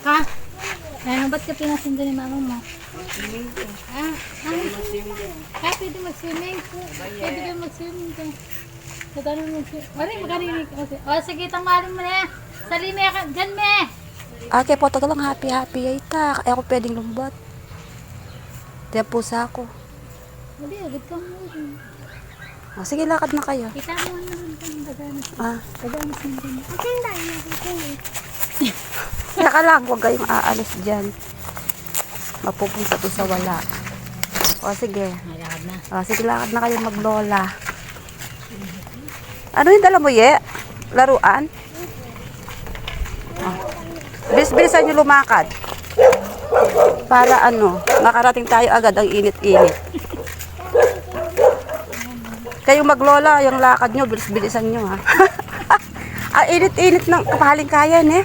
Ha? Ano, ba't ka pinasundo ni mama mo? Ah, pwede mag-swimming. Pwede ka mag-swimming ka. Sa tanong mag-swimming. Wala, makarinig. O, sige, tanggalin mo na. Sali me, dyan me. Okay po, lang happy ay ta. Kaya ako pwedeng lumbat. Diyan pusa ako. Hindi, agad ka mo. Sige, lakad na kayo. Kita mo naman kang daganas. Daganas na rin. Ang tayo na. Teka lang, huwag kayong aalis dyan. Mapupunta to sa wala. Sige. Malakad na. Sige, lakad na kayo maglola. Ano yung dala mo, Ye? Laruan? Bilis-bilisan nyo lumakad. Para makarating tayo agad ang init-init. Kayo maglola, yung lakad nyo, bilis-bilisan nyo, ha? Ang init-init ng kapaling kayan, eh.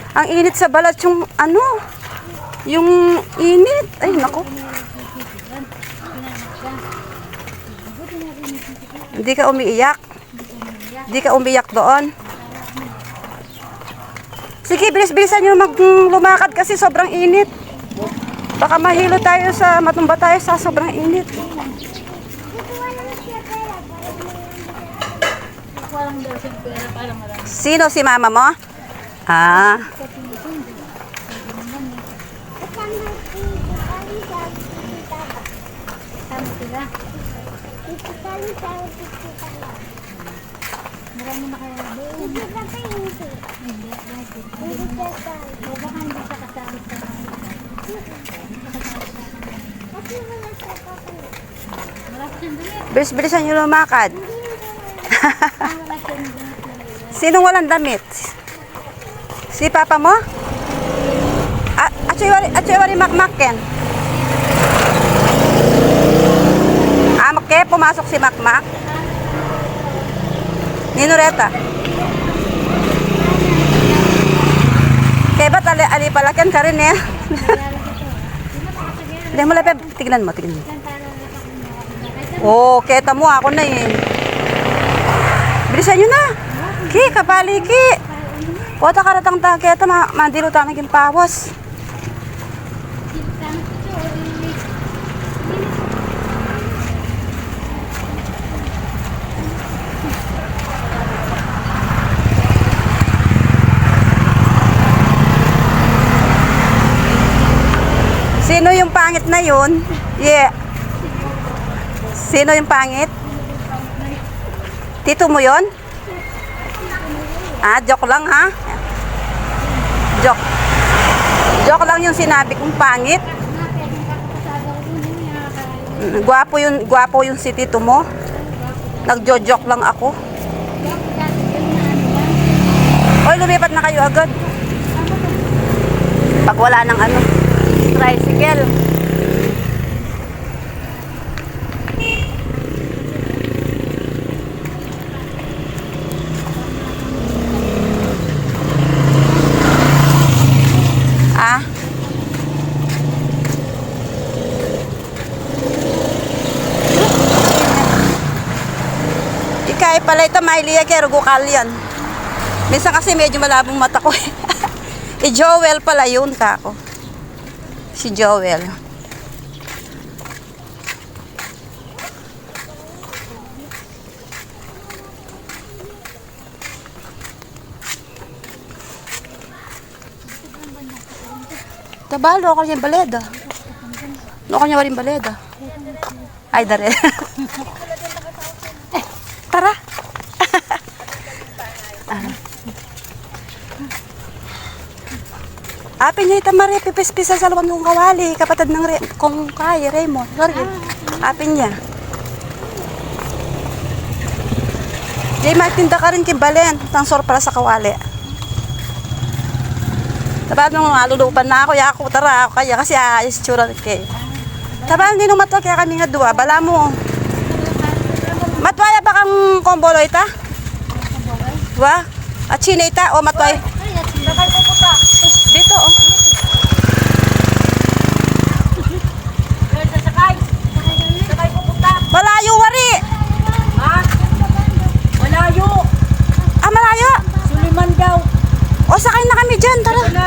Ang init sa balat yung yung init. Ay, nako. Hindi ka umiiyak? Hindi ka umiiyak doon? Sige, bilis-bilisan nyo lumakad kasi sobrang init. Baka mahilo tayo matumba tayo sa sobrang init. Sino si mama mo? Marami na kaya doon. Hindi. Baka hindi siya kasali sa Bilis-bilisan nyo lumakad. Sinong walang damit? Si papa mo? Achoy makmaken. Makke, pumasok si makmak. Ninureta. Kaya ba't alipalakan ka rin eh? Hindi mo lapit. Tignan mo. Oh, keta mo. Ako na eh. Bilisan nyo na. Ki, kapali ki. Kota karatang ta, keta mandilo ta naging pawas. Sino yung pangit na yun? Yeah. Sino yung pangit? Tito mo yun? Joke lang ha? Joke lang yung sinabi kong pangit. Gwapo yung si tito mo. Nagjo-joke lang ako. Oy, lumipat na kayo agad. Pag wala ng tricycle. Ikay pala ito, mailiya kaya rugukal yan. Minsan kasi medyo malabong mata ko. Joel pala yun kako. Si Joel. Tabalo ako yung baleda. Ako niya waring baleda. Ay, dare. Tara. Apin niya itamari, pipis-pisa sa luwan kong kawali, kapatid ng kong kaya, Raymond. Apin niya. Di magtinda ka rin kimbalen, tangsor para sa kawali. Tapos nung alulupan na ako, ya ako, tara ako kaya, kasi ayos tsura kay. Tapos hindi nung matwa, kaya kami nga dua, bala mo. Matwaya ba kang kombolo ita? Dua? At sina ita, o matway? Dito, oh. Malayo, wari. Ha? Malayo. Malayo. Suliman daw. O, sakay na kami dyan, tara. Na.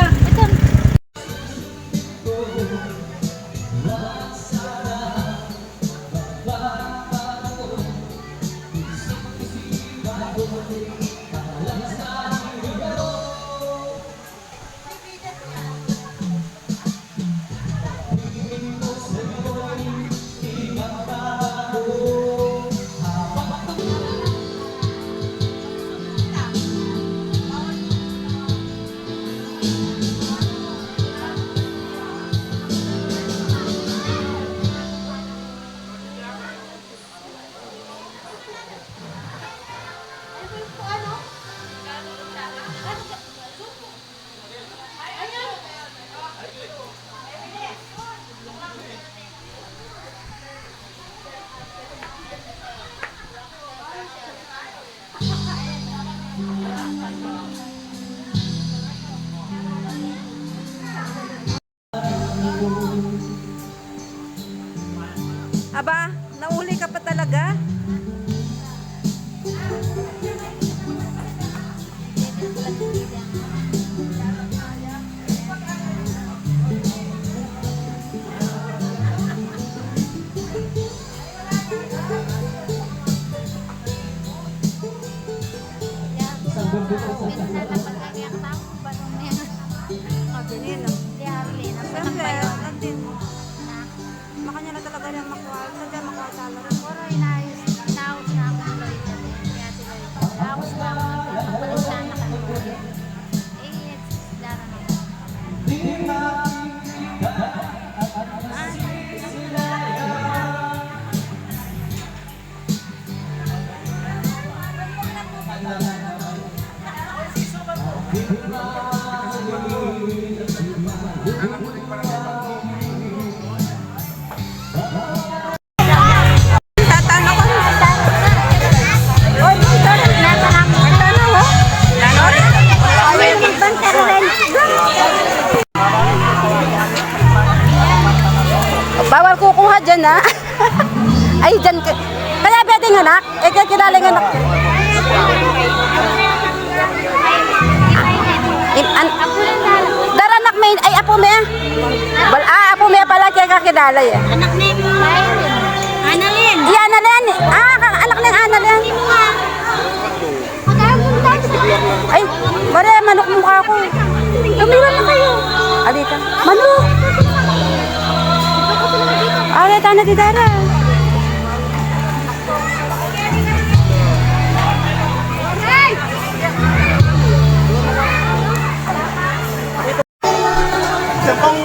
Janine. Hindi, Arlene. Ang anak Siyempre, pa yun. natin. Na, Makanya na talaga rin makuha. Sadya makuha talaga. puro inaayos na ako ng Lloyd. Kaya si Lloyd. Ako sa mga pagpapalit sana kami. Eh, dara na. Tatanong ko. Oy, tatanong mo. Ay, magbanta rin. Bawal kukuha dyan, ha? Ay, dyan. Kaya pwedeng anak? Eh, kaya kilaling anak. Daranak may, ay, apo me. Apo me pala kaya kakidalay eh. Anak ni Annalyn. Iya, Annalyn. Anak ng Annalyn. Ay, bare, manok mukha ko. Lumiwan na kayo. Alika. Manok. Alita na di Dara. Sa pang